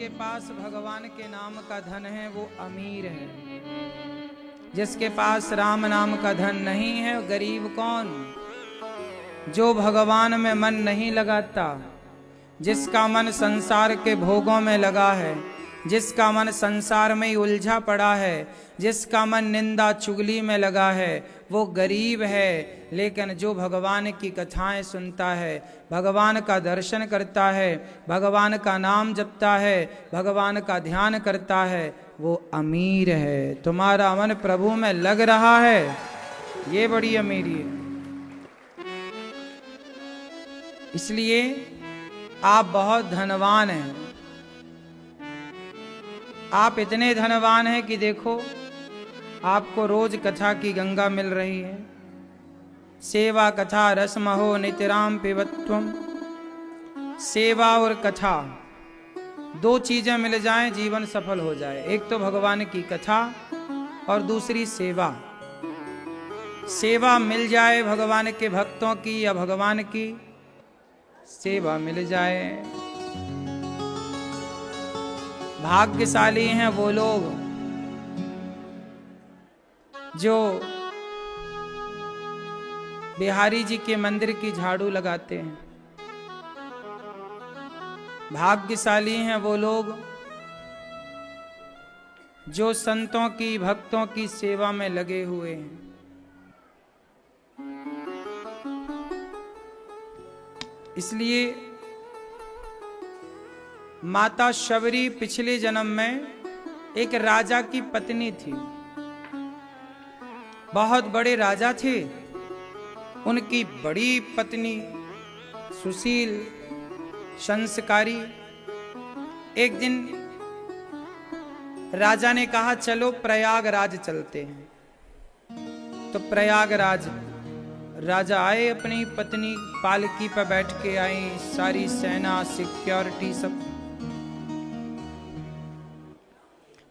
जिसके पास भगवान के नाम का धन है वो अमीर है, जिसके पास राम नाम का धन नहीं है गरीब कौन? जो भगवान में मन नहीं लगाता, जिसका मन संसार के भोगों में लगा है, जिसका मन संसार में ही उलझा पड़ा है, जिसका मन निंदा चुगली में लगा है, वो गरीब है। लेकिन जो भगवान की कथाएं सुनता है, भगवान का दर्शन करता है, भगवान का नाम जपता है, भगवान का ध्यान करता है, वो अमीर है। तुम्हारा मन प्रभु में लग रहा है, ये बड़ी अमीरी है। इसलिए आप बहुत धनवान हैं। आप इतने धनवान हैं कि देखो आपको रोज कथा की गंगा मिल रही है। सेवा कथा रसमहो नितराम पिबत्वम। सेवा और कथा दो चीजें मिल जाएं जीवन सफल हो जाए। एक तो भगवान की कथा और दूसरी सेवा। सेवा मिल जाए भगवान के भक्तों की या भगवान की सेवा मिल जाए। भाग्यशाली हैं वो लोग जो बिहारी जी के मंदिर की झाड़ू लगाते हैं। भाग्यशाली हैं वो लोग जो संतों की भक्तों की सेवा में लगे हुए हैं। इसलिए माता शबरी पिछले जन्म में एक राजा की पत्नी थी। बहुत बड़े राजा थे, उनकी बड़ी पत्नी सुशील संस्कारी। एक दिन राजा ने कहा चलो प्रयागराज चलते हैं। तो प्रयागराज राजा आए, अपनी पत्नी पालकी पर बैठ के आई, सारी सेना सिक्योरिटी सब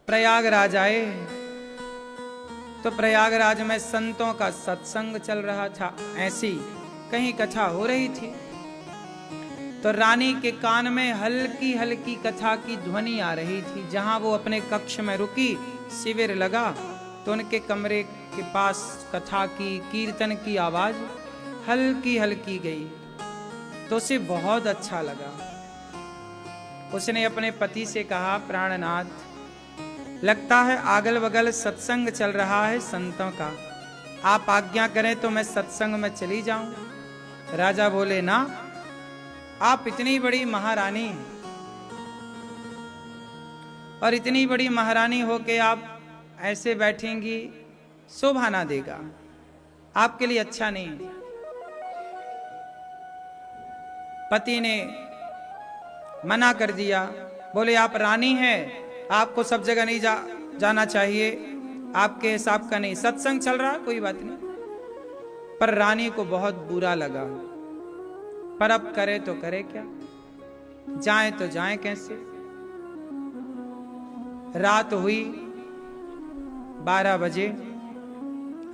प्रयागराज आए। तो प्रयागराज में संतों का सत्संग चल रहा था, ऐसी कहीं कथा हो रही थी। तो रानी के कान में हल्की हल्की कथा की ध्वनि आ रही थी। जहां वो अपने कक्ष में रुकी, शिविर लगा, तो उनके कमरे के पास कथा की कीर्तन की आवाज हल्की हल्की गई। तो उसे बहुत अच्छा लगा। उसने अपने पति से कहा प्राणनाथ, लगता है अगल बगल सत्संग चल रहा है संतों का, आप आज्ञा करें तो मैं सत्संग में चली जाऊं। राजा बोले ना, आप इतनी बड़ी महारानी और इतनी बड़ी महारानी होके आप ऐसे बैठेंगी, शोभा ना देगा, आपके लिए अच्छा नहीं। पति ने मना कर दिया, बोले आप रानी हैं, आपको सब जगह नहीं जाना चाहिए, आपके हिसाब का नहीं, सत्संग चल रहा कोई बात नहीं। पर रानी को बहुत बुरा लगा, पर अब करे तो करे क्या, जाए तो जाए कैसे। रात हुई 12 बजे,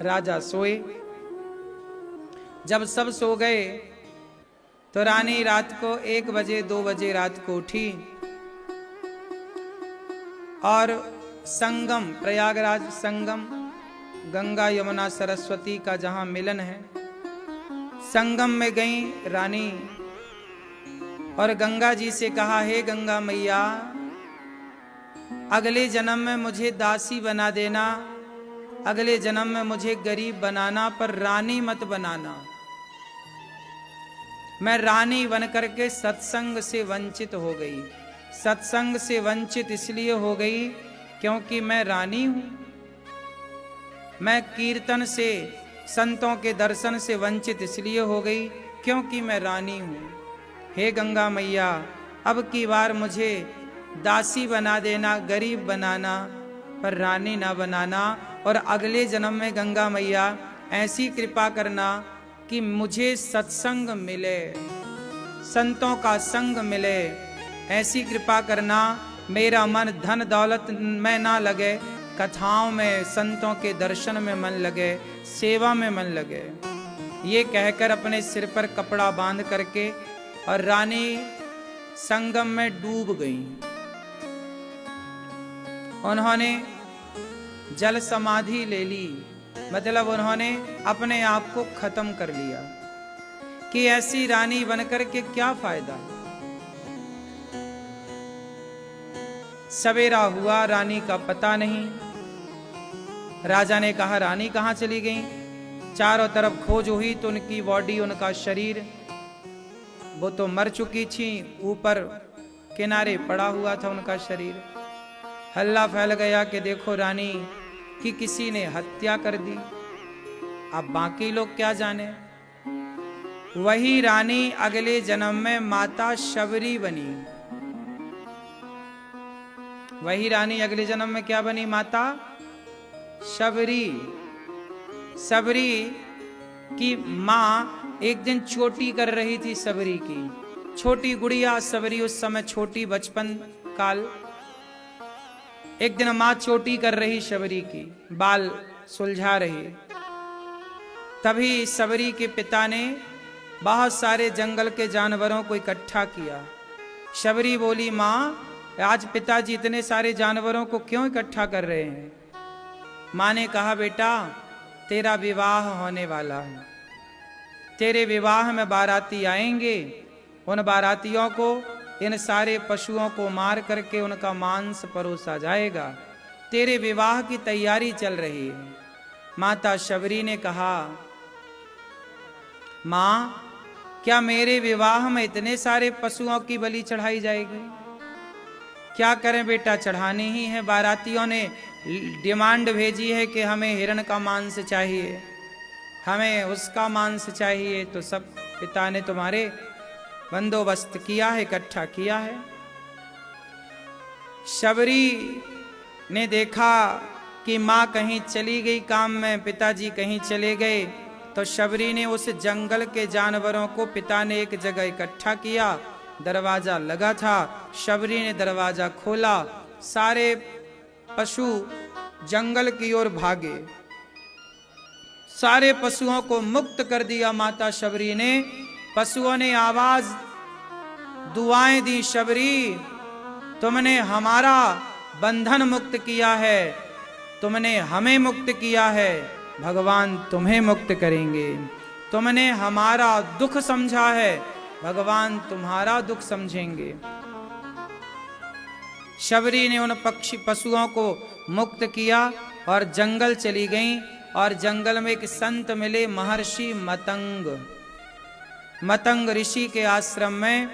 राजा सोए। जब सब सो गए तो रानी रात को 1 बजे 2 बजे रात को उठी और संगम, प्रयागराज संगम, गंगा यमुना सरस्वती का जहां मिलन है, संगम में गई रानी और गंगा जी से कहा, हे गंगा मैया, अगले जन्म में मुझे दासी बना देना, अगले जन्म में मुझे गरीब बनाना, पर रानी मत बनाना। मैं रानी बनकर के सत्संग से वंचित हो गई। सत्संग से वंचित इसलिए हो गई क्योंकि मैं रानी हूं। मैं कीर्तन से, संतों के दर्शन से वंचित इसलिए हो गई क्योंकि मैं रानी हूं। हे गंगा मैया, अब की बार मुझे दासी बना देना, गरीब बनाना, पर रानी ना बनाना। और अगले जन्म में गंगा मैया ऐसी कृपा करना कि मुझे सत्संग मिले, संतों का संग मिले, ऐसी कृपा करना, मेरा मन धन दौलत में ना लगे, कथाओं में, संतों के दर्शन में मन लगे, सेवा में मन लगे। ये कहकर अपने सिर पर कपड़ा बांध करके और रानी संगम में डूब गई। उन्होंने जल समाधि ले ली, मतलब उन्होंने अपने आप को खत्म कर लिया कि ऐसी रानी बनकर के क्या फायदा। सवेरा हुआ, रानी का पता नहीं। राजा ने कहा रानी कहाँ चली गई। चारों तरफ खोज हुई तो उनकी बॉडी, उनका शरीर, वो तो मर चुकी थी, ऊपर किनारे पड़ा हुआ था उनका शरीर। हल्ला फैल गया कि देखो रानी की किसी ने हत्या कर दी। अब बाकी लोग क्या जाने। वही रानी अगले जन्म में माता शबरी बनी। वही रानी अगले जन्म में क्या बनी? माता शबरी। शबरी की माँ एक दिन चोटी कर रही थी, शबरी की छोटी गुड़िया शबरी, उस समय छोटी, बचपन काल। एक दिन माँ चोटी कर रही शबरी की, बाल सुलझा रही। तभी शबरी के पिता ने बहुत सारे जंगल के जानवरों को इकट्ठा किया। शबरी बोली माँ, आज पिताजी इतने सारे जानवरों को क्यों इकट्ठा कर रहे हैं? माँ ने कहा बेटा, तेरा विवाह होने वाला है, तेरे विवाह में बाराती आएंगे। उन बारातियों को इन सारे पशुओं को मार करके उनका मांस परोसा जाएगा। तेरे विवाह की तैयारी चल रही है। माता शबरी ने कहा माँ, क्या मेरे विवाह में इतने सारे पशुओं की बलि चढ़ाई जाएगी? क्या करें बेटा, चढ़ानी ही है। बारातियों ने डिमांड भेजी है कि हमें हिरण का मांस चाहिए, हमें उसका मांस चाहिए। तो सब पिता ने तुम्हारे बंदोबस्त किया है, इकट्ठा किया है। शबरी ने देखा कि माँ कहीं चली गई काम में, पिताजी कहीं चले गए, तो शबरी ने उस जंगल के जानवरों को, पिता ने एक जगह इकट्ठा किया। दरवाजा लगा था, शबरी ने दरवाजा खोला, सारे पशु जंगल की ओर भागे। सारे पशुओं को मुक्त कर दिया माता शबरी ने। पशुओं ने आवाज, दुआएं दी, शबरी तुमने हमारा बंधन मुक्त किया है, तुमने हमें मुक्त किया है, भगवान तुम्हें मुक्त करेंगे। तुमने हमारा दुख समझा है, भगवान तुम्हारा दुख समझेंगे। शबरी ने उन पशुओं को मुक्त किया और जंगल चली गईं। और जंगल में एक संत मिले, महर्षि मतंग। मतंग ऋषि के आश्रम में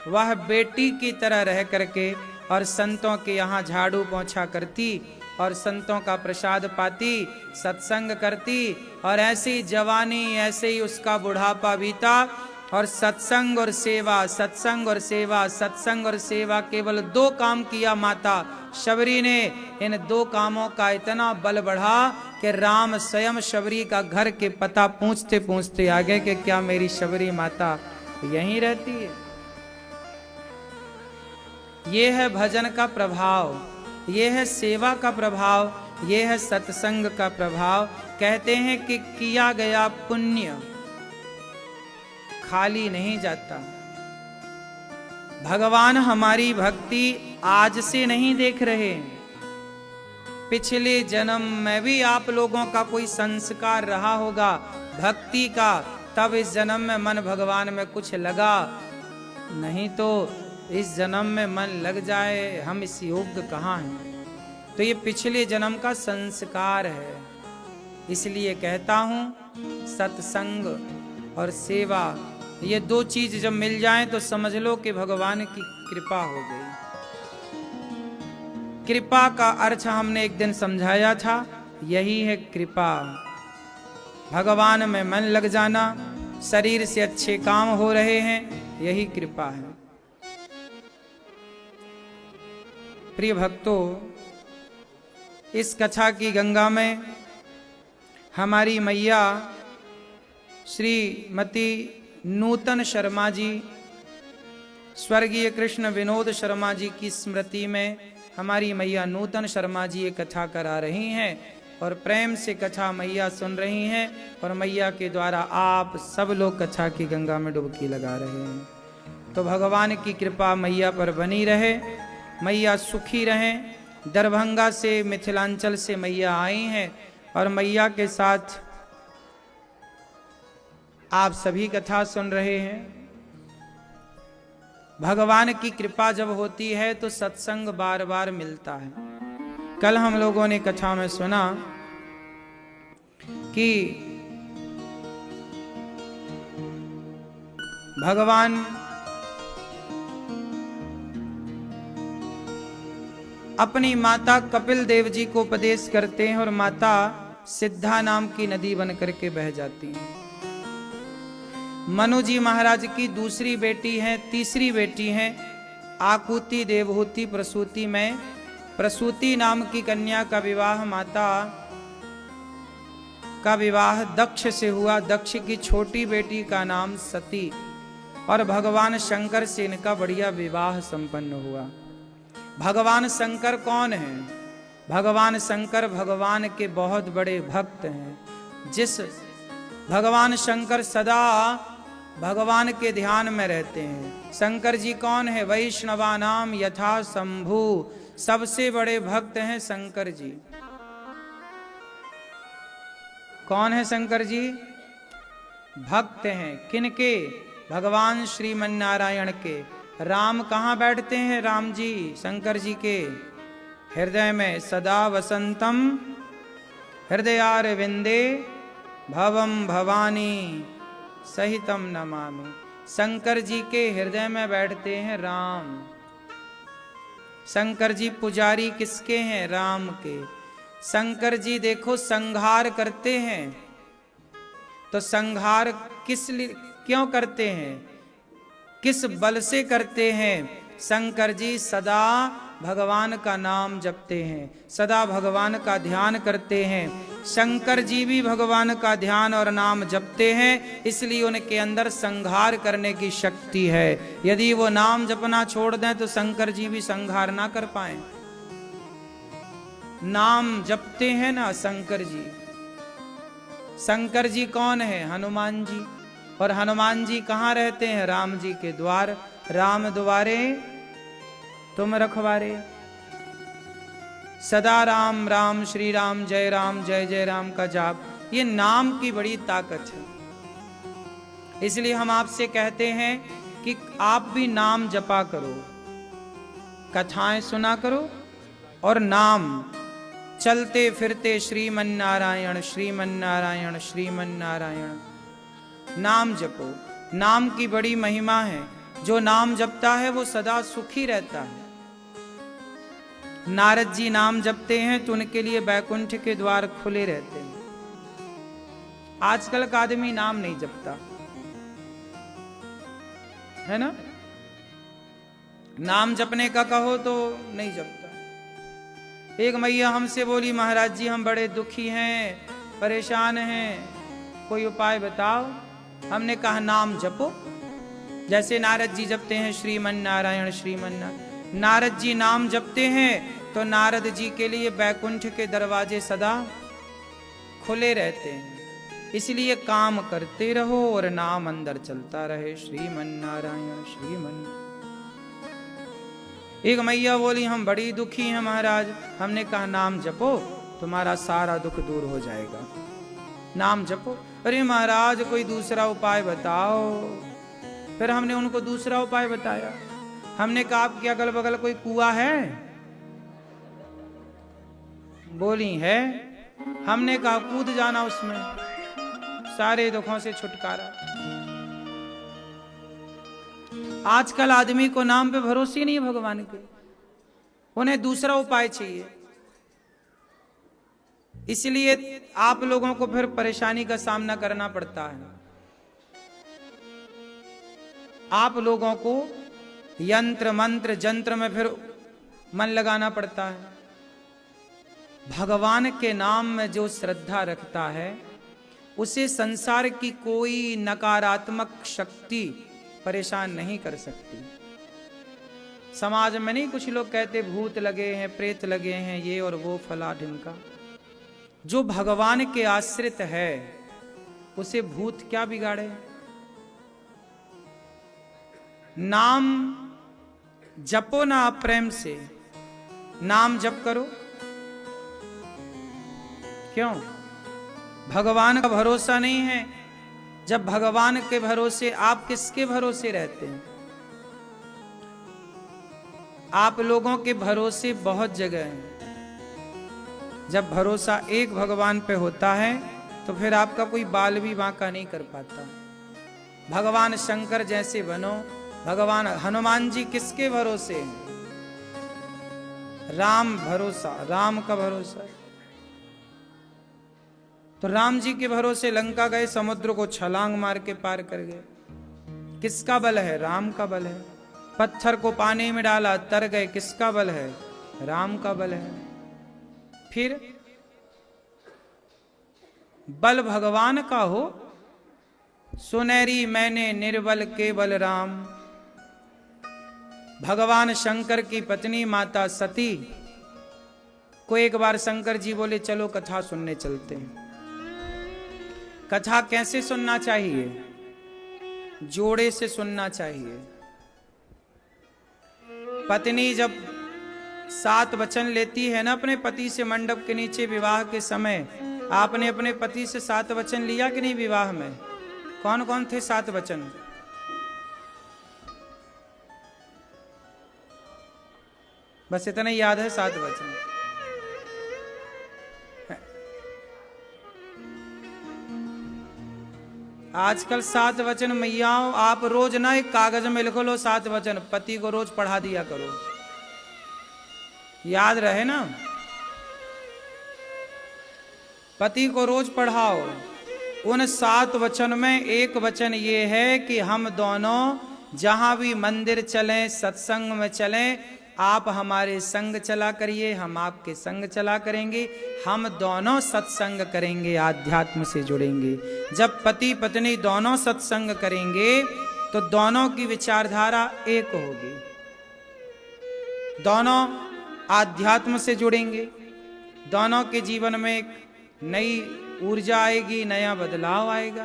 वह बेटी की तरह रह करके और संतों के यहाँ झाड़ू पोंछा करती और संतों का प्रसाद पाती, सत्संग करती, और ऐसे ही जवानी, ऐसे ही उसका बुढ़ापा बीता। और सत्संग और सेवा, सत्संग और सेवा, सत्संग और सेवा, केवल 2 काम किया माता शबरी ने। इन 2 कामों का इतना बल बढ़ा कि राम स्वयं शबरी का घर के पता पूछते पूछते आ गए कि क्या मेरी शबरी माता यहीं रहती है? ये है भजन का प्रभाव, ये है सेवा का प्रभाव, ये है सत्संग का प्रभाव। कहते हैं कि किया गया पुण्य खाली नहीं जाता। भगवान हमारी भक्ति आज से नहीं देख रहे, पिछले जन्म में भी आप लोगों का कोई संस्कार रहा होगा भक्ति का, तब इस जन्म में मन भगवान में कुछ लगा, नहीं तो इस जन्म में मन लग जाए हम इस योग्य कहाँ हैं। तो ये पिछले जन्म का संस्कार है। इसलिए कहता हूँ सत्संग और सेवा, ये 2 चीज जब मिल जाएं तो समझ लो कि भगवान की कृपा हो गई। कृपा का अर्थ हमने एक दिन समझाया था, यही है कृपा। भगवान में मन लग जाना, शरीर से अच्छे काम हो रहे हैं, यही कृपा है। प्रिय भक्तों, इस कथा की गंगा में हमारी मैया श्रीमती नूतन शर्मा जी, स्वर्गीय कृष्ण विनोद शर्मा जी की स्मृति में हमारी मैया नूतन शर्मा जी ये कथा करा रही हैं और प्रेम से कथा मैया सुन रही हैं और मैया के द्वारा आप सब लोग कथा की गंगा में डुबकी लगा रहे हैं। तो भगवान की कृपा मैया पर बनी रहे, मैया सुखी रहें दरभंगा से, मिथिलांचल से मैया आई हैं और मैया के साथ आप सभी कथा सुन रहे हैं। भगवान की कृपा जब होती है तो सत्संग बार बार मिलता है। कल हम लोगों ने कथा में सुना कि भगवान अपनी माता कपिल देव जी को उपदेश करते हैं और माता सिद्धा नाम की नदी बन करके बह जाती हैं। मनु जी महाराज की दूसरी बेटी हैं, तीसरी बेटी हैं आकुति, देवहूति, प्रसूति में प्रसूति नाम की कन्या का विवाह माता का विवाह दक्ष से हुआ। दक्ष की छोटी बेटी का नाम सती और भगवान शंकर से इनका बढ़िया विवाह संपन्न हुआ। भगवान शंकर कौन है? भगवान शंकर भगवान के बहुत बड़े भक्त हैं। जिस भगवान शंकर सदा भगवान के ध्यान में रहते हैं। शंकर जी कौन है? वैष्णवानाम यथा शंभु, सबसे बड़े भक्त हैं शंकर जी। कौन है शंकर जी? भक्त हैं किनके? भगवान श्रीमन्नारायण के। राम कहाँ बैठते हैं? राम जी शंकर जी के हृदय में सदा वसंतम हृदयारविंदे भवम भवानी सहितम नमामि। शंकर जी के हृदय में बैठते हैं राम। शंकर जी पुजारी किसके हैं? राम के। शंकर जी देखो संहार करते हैं, तो संहार किस लिए क्यों करते हैं? किस बल से करते हैं? शंकर जी सदा भगवान का नाम जपते हैं, सदा भगवान का ध्यान करते हैं। शंकर जी भी भगवान का ध्यान और नाम जपते हैं, इसलिए उनके अंदर संहार करने की शक्ति है। यदि वो नाम जपना छोड़ दें तो शंकर जी भी संहार ना कर पाए। नाम जपते हैं ना शंकर जी। शंकर जी कौन है? हनुमान जी। और हनुमान जी कहाँ रहते हैं? राम जी के द्वार। राम द्वारे तुम रखवारे। सदा राम राम श्री राम जय जय राम का जाप, ये नाम की बड़ी ताकत है। इसलिए हम आपसे कहते हैं कि आप भी नाम जपा करो, कथाएं सुना करो और नाम चलते फिरते श्रीमन्नारायण श्रीमन्नारायण श्रीमन्नारायण नाम जपो। नाम की बड़ी महिमा है। जो नाम जपता है वो सदा सुखी रहता है। नारद जी नाम जपते हैं तो उनके लिए बैकुंठ के द्वार खुले रहते हैं। आजकल का आदमी नाम नहीं जपता है ना। नाम जपने का कहो तो नहीं जपता। एक मैया हमसे बोली, महाराज जी हम बड़े दुखी हैं, परेशान हैं, कोई उपाय बताओ। हमने कहा नाम जपो। जैसे नारद जी जपते हैं श्रीमन्नारायण श्रीमन्नारायण, नारद जी नाम जपते हैं तो नारद जी के लिए बैकुंठ के दरवाजे सदा खुले रहते हैं। इसलिए काम करते रहो और नाम अंदर चलता रहे। श्रीमन्नारायण श्रीमन्नारायण। एक मैया बोली हम बड़ी दुखी हैं महाराज। हमने कहा नाम जपो, तुम्हारा सारा दुख दूर हो जाएगा। नाम जपो। अरे महाराज कोई दूसरा उपाय बताओ। फिर हमने उनको दूसरा उपाय बताया। हमने कहा आपके अगल बगल कोई कुआं है? बोली है। हमने कहा कूद जाना उसमें, सारे दुखों से छुटकारा। आजकल आदमी को नाम पे भरोसे नहीं है भगवान के, उन्हें दूसरा उपाय चाहिए। इसलिए आप लोगों को फिर परेशानी का सामना करना पड़ता है। आप लोगों को यंत्र मंत्र जंत्र में फिर मन लगाना पड़ता है। भगवान के नाम में जो श्रद्धा रखता है उसे संसार की कोई नकारात्मक शक्ति परेशान नहीं कर सकती। समाज में नहीं कुछ लोग कहते भूत लगे हैं, प्रेत लगे हैं, ये और वो फला ढिमका। जो भगवान के आश्रित है उसे भूत क्या बिगाड़े। नाम जपो ना प्रेम से, नाम जप करो। क्यों? भगवान का भरोसा नहीं है। जब भगवान के भरोसे, आप किसके भरोसे रहते हैं? आप लोगों के भरोसे बहुत जगह हैं। जब भरोसा एक भगवान पे होता है तो फिर आपका कोई बाल भी बांका नहीं कर पाता। भगवान शंकर जैसे बनो। भगवान हनुमान जी किसके भरोसे हैं? राम भरोसा, राम का भरोसा। तो राम जी के भरोसे लंका गए, समुद्र को छलांग मार के पार कर गए। किसका बल है? राम का बल है। पत्थर को पानी में डाला, तर गए। किसका बल है? राम का बल है। फिर बल भगवान का हो। सुनहरी मैंने निर्बल केवल राम। भगवान शंकर की पत्नी माता सती को एक बार शंकर जी बोले चलो कथा सुनने चलते हैं। कथा कैसे सुनना चाहिए? जोड़े से सुनना चाहिए। पत्नी जब 7 वचन लेती है ना अपने पति से मंडप के नीचे विवाह के समय, आपने अपने पति से 7 वचन लिया कि नहीं विवाह में? कौन कौन थे 7 वचन? बस इतना याद है 7 वचन। आजकल 7 वचन मैयाओं, आप रोज ना एक कागज में लिख लो 7 वचन, पति को रोज पढ़ा दिया करो, याद रहे ना। पति को रोज पढ़ाओ। उन 7 वचन में एक वचन ये है कि हम दोनों जहां भी मंदिर चलें, सत्संग में चलें, आप हमारे संग चला करिए, हम आपके संग चला करेंगे। हम दोनों सत्संग करेंगे, आध्यात्म से जुड़ेंगे। जब पति पत्नी दोनों सत्संग करेंगे तो दोनों की विचारधारा एक होगी, दोनों आध्यात्म से जुड़ेंगे, दोनों के जीवन में एक नई ऊर्जा आएगी, नया बदलाव आएगा,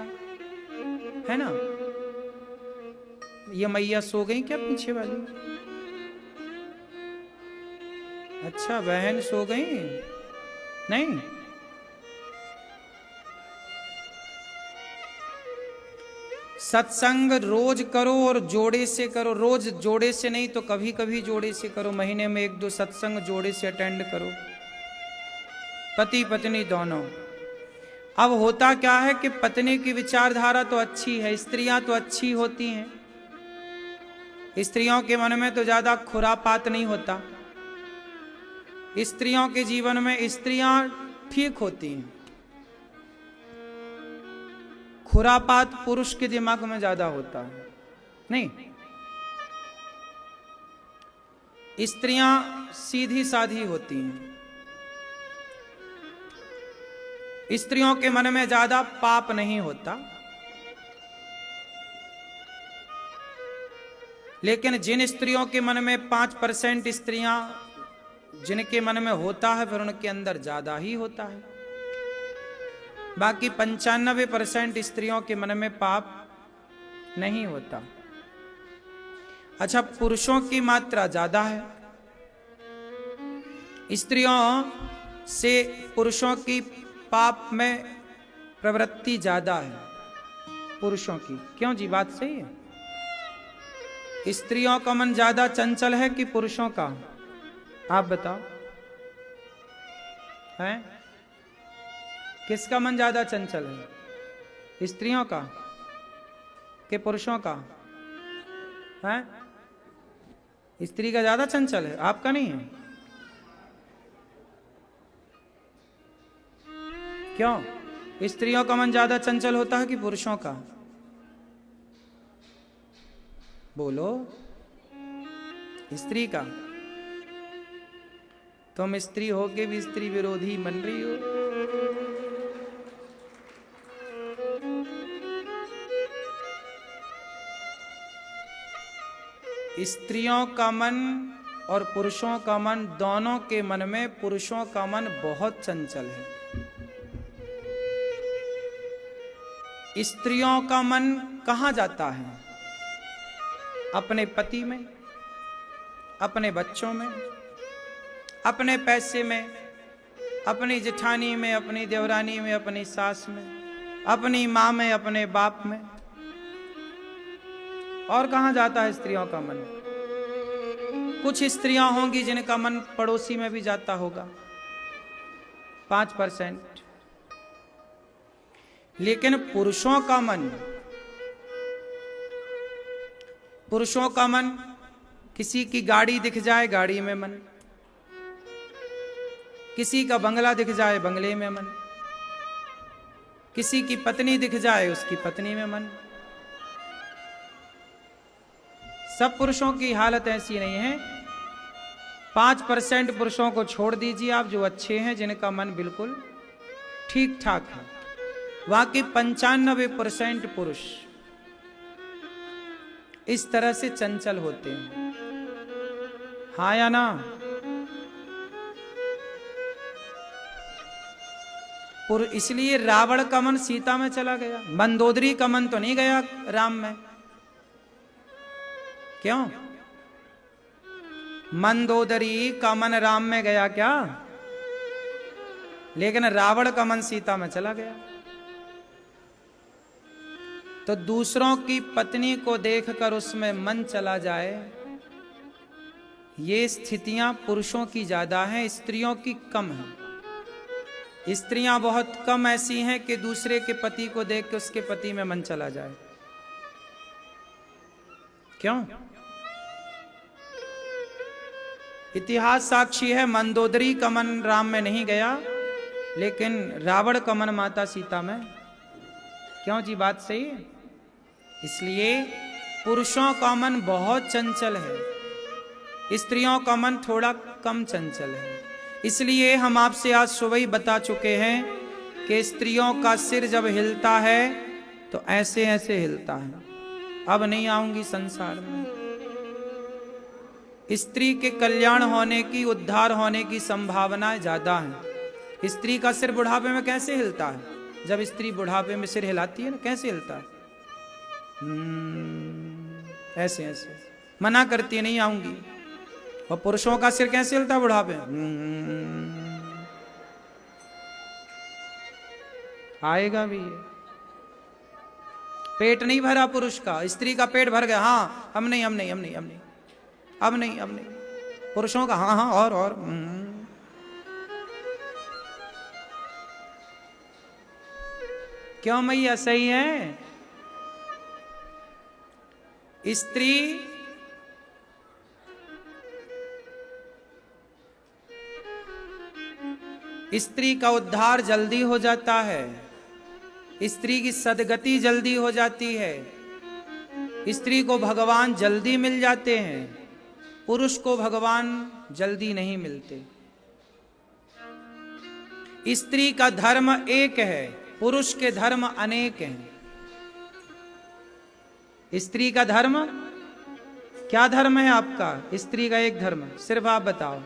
है ना। ये मैया सो गई क्या पीछे वाली? अच्छा, बहन सो गई? नहीं, सत्संग रोज करो और जोड़े से करो। रोज जोड़े से नहीं तो कभी कभी जोड़े से करो। महीने में 1-2 सत्संग जोड़े से अटेंड करो, पति पत्नी दोनों। अब होता क्या है कि पत्नी की विचारधारा तो अच्छी है, स्त्रियां तो अच्छी होती हैं, स्त्रियों के मन में तो ज्यादा खुरापात नहीं होता, स्त्रियों के जीवन में स्त्रियां ठीक होती हैं। खुरापात पुरुष के दिमाग में ज्यादा होता है। नहीं, स्त्रियां सीधी साधी होती हैं, स्त्रियों के मन में ज्यादा पाप नहीं होता। लेकिन जिन स्त्रियों के मन में 5% स्त्रियां जिनके मन में होता है, फिर उनके अंदर ज्यादा ही होता है। बाकी 95% स्त्रियों के मन में पाप नहीं होता। अच्छा, पुरुषों की मात्रा ज्यादा है, स्त्रियों से पुरुषों की पाप में प्रवृत्ति ज्यादा है पुरुषों की। क्यों जी, बात सही है? स्त्रियों का मन ज्यादा चंचल है कि पुरुषों का? आप बताओ, हैं? किसका मन ज्यादा चंचल है, स्त्रियों का कि पुरुषों का? हैं? स्त्री का ज्यादा चंचल है, आपका नहीं है? क्यों? स्त्रियों का मन ज्यादा चंचल होता है कि पुरुषों का? बोलो। स्त्री का। तुम स्त्री हो के भी स्त्री विरोधी बन रही हो। स्त्रियों का मन और पुरुषों का मन, दोनों के मन में पुरुषों का मन बहुत चंचल है। स्त्रियों का मन कहां जाता है? अपने पति में, अपने बच्चों में, अपने पैसे में, अपनी जेठानी में, अपनी देवरानी में, अपनी सास में, अपनी माँ में, अपने बाप में। और कहाँ जाता है स्त्रियों का मन? कुछ स्त्रियां होंगी जिनका मन पड़ोसी में भी जाता होगा, 5%। लेकिन पुरुषों का मन किसी की गाड़ी दिख जाए गाड़ी में मन, किसी का बंगला दिख जाए बंगले में मन, किसी की पत्नी दिख जाए उसकी पत्नी में मन। सब पुरुषों की हालत ऐसी नहीं है। 5% पुरुषों को छोड़ दीजिए आप, जो अच्छे हैं, जिनका मन बिल्कुल ठीक ठाक है। बाकी 95% पुरुष इस तरह से चंचल होते हैं। हाँ या ना? इसलिए रावण का मन सीता में चला गया, मंदोदरी का मन तो नहीं गया राम में। क्यों? मंदोदरी का मन राम में गया क्या? लेकिन रावण का मन सीता में चला गया। तो दूसरों की पत्नी को देखकर उसमें मन चला जाए, ये स्थितियां पुरुषों की ज्यादा हैं, स्त्रियों की कम है। स्त्रियां बहुत कम ऐसी हैं कि दूसरे के पति को देख के उसके पति में मन चला जाए। क्यों? इतिहास साक्षी है, मंदोदरी का मन राम में नहीं गया, लेकिन रावण का मन माता सीता में। क्यों जी? बात सही है। इसलिए पुरुषों का मन बहुत चंचल है, स्त्रियों का मन थोड़ा कम चंचल है। इसलिए हम आपसे आज सुबह ही बता चुके हैं कि स्त्रियों का सिर जब हिलता है तो ऐसे ऐसे हिलता है। अब नहीं आऊंगी संसार में। स्त्री के कल्याण होने की, उद्धार होने की संभावनाएं ज्यादा है। स्त्री का सिर बुढ़ापे में कैसे हिलता है? जब स्त्री बुढ़ापे में सिर हिलाती है ना, कैसे हिलता है? ऐसे ऐसे मना करती है, नहीं आऊंगी। और पुरुषों का सिर कैसे हिलता है बुढ़ापे? आएगा भी ये। पेट नहीं भरा पुरुष का, स्त्री का पेट भर गया। हाँ, अब नहीं, अब नहीं, अब नहीं, अब नहीं, अब नहीं, अब नहीं। पुरुषों का हाँ हाँ और क्यों मैया? सही है। स्त्री का उद्धार जल्दी हो जाता है, स्त्री की सदगति जल्दी हो जाती है, स्त्री को भगवान जल्दी मिल जाते हैं, पुरुष को भगवान जल्दी नहीं मिलते। स्त्री का धर्म एक है, पुरुष के धर्म अनेक हैं। स्त्री का धर्म क्या धर्म है आपका? स्त्री का एक धर्म, सिर्फ आप बताओ।